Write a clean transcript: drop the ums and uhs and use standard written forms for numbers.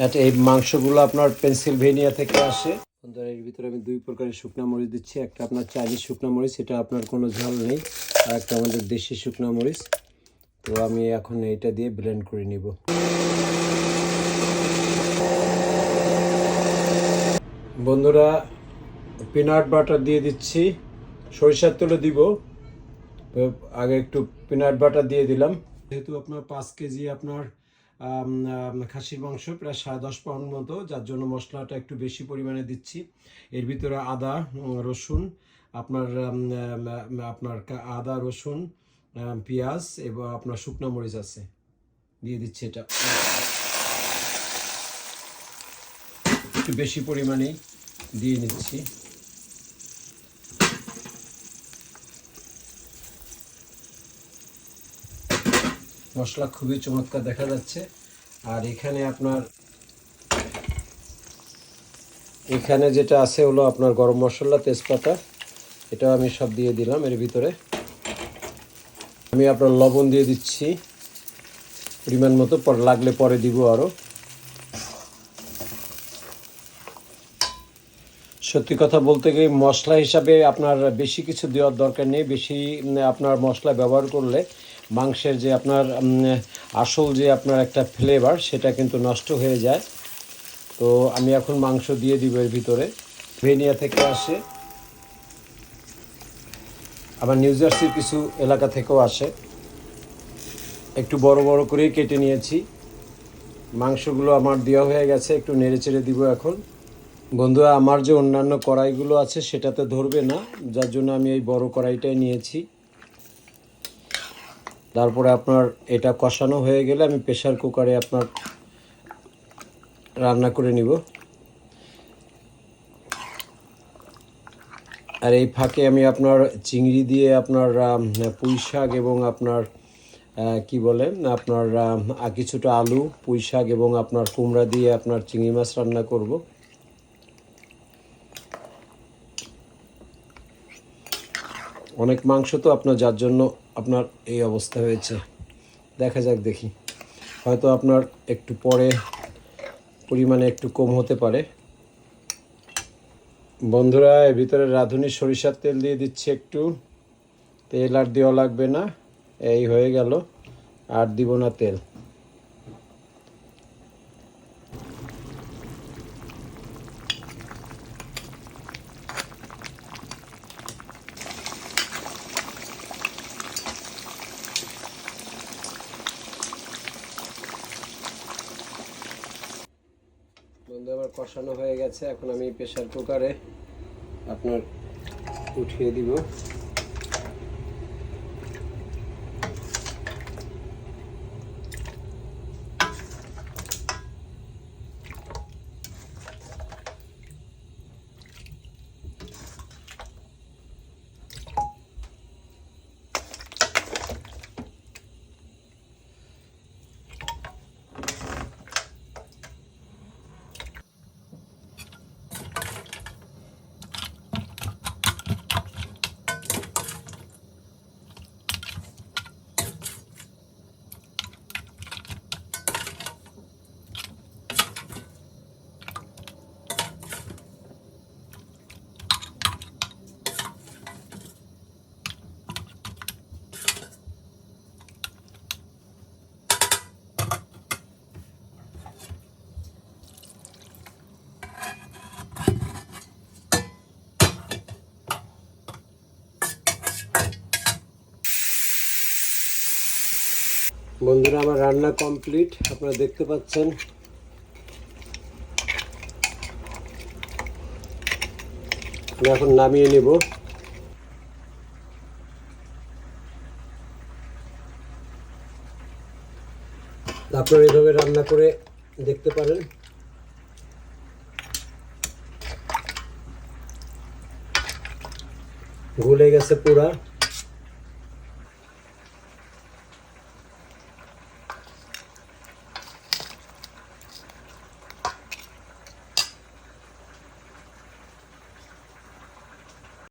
এটা এই মাংসগুলো আপনার পেনসিলভেনিয়া থেকে আসে। বন্ধুরা এর ভিতরে আমি 2 প্রকারের শুকনা মরিচ দিচ্ছি। একটা আপনার চাইনিজ শুকনা মরিচ, এটা আপনার কোনো ঝাল নেই, আর একটা আমাদের দেশি শুকনা মরিচ। তো আমি এখন এইটা দিয়ে ব্লেন্ড করে নিব। বন্ধুরা পিনাট বাটার দিয়ে দিচ্ছি, সরিষার তেলও দিব, আগে একটু পিনাট বাটার দিয়ে দিলাম। যেহেতু আপনার 5 কেজি আপনার খাসির মাংস, প্রায় 10.5 পাউন্ড মতো, যার জন্য মশলাটা একটু বেশি পরিমাণে দিচ্ছি। এর ভিতরে আদা রসুন আপনার আদা রসুন পেঁয়াজ এবং আপনার শুকনো মরিচ আছে, দিয়ে দিচ্ছি। এটা একটু বেশি পরিমাণেই দিয়ে নিচ্ছি। মশলা খুবই চমৎকার দেখা যাচ্ছে। আর এখানে যেটা আছে হলো আপনার গরম মশলা, তেজপাতা, এটাও আমি সব দিয়ে দিলাম এর ভিতরে। আমি আপনার লবণ দিয়ে দিচ্ছি পরিমাণ মতো, পর লাগলে পরে দিব আরও। সত্যি কথা বলতে গিয়ে মশলা হিসাবে আপনার বেশি কিছু দেওয়ার দরকার নেই। বেশি আপনার মশলা ব্যবহার করলে মাংসের যে আপনার আসল যে আপনার একটা ফ্লেভার, সেটা কিন্তু নষ্ট হয়ে যায়। তো আমি এখন মাংস দিয়ে দিব এর ভিতরে। ভেনিয়া থেকে আসে, আবার নিউ জার্সির কিছু এলাকা থেকেও আসে। একটু বড় বড় করেই কেটে নিয়েছি। মাংসগুলো আমার দেওয়া হয়ে গেছে, একটু নেড়ে চেড়ে দিব এখন। বন্ধুরা আমার যে অন্যান্য কড়াইগুলো আছে সেটাতে ধরবে না, যার জন্য আমি এই বড় কড়াইটাই নিয়েছি। তারপরে আপনার এটা কষানো হয়ে গেলে আমি প্রেসার কুকারে আপনার রান্না করে নিব। আর এই ফাঁকে আমি আপনার চিংড়ি দিয়ে আপনার পুঁই শাক এবং আপনার কি বলে আপনার কিছুটা আলু, পুঁই শাক এবং আপনার কুমড়া দিয়ে আপনার চিংড়ি মাছ রান্না করব। অনেক মাংস তো আপনার, যার জন্য আপনার এই অবস্থা হয়েছে। দেখা যাক, দেখি, হয়তো আপনার একটু পরে পরিমাণে একটু কম হতে পারে। বন্ধুরা এর ভিতরে রাঁধুনি সরিষার তেল দিয়ে দিচ্ছি একটু। তেল আর দেওয়া লাগবে না, এই হয়ে গেল, আর দিব না তেল। বন্ধু আমার কষানো হয়ে গেছে, এখন আমি প্রেসার কুকারে আপনার উঠিয়ে দিব। বন্ধুরা আমার রান্না কমপ্লিট, আপনারা দেখতে পাচ্ছেন। আমি এখন নামিয়ে নেব। আপনারা এইভাবে রান্না করে দেখতে পারেন। গলে গেছে পুরা।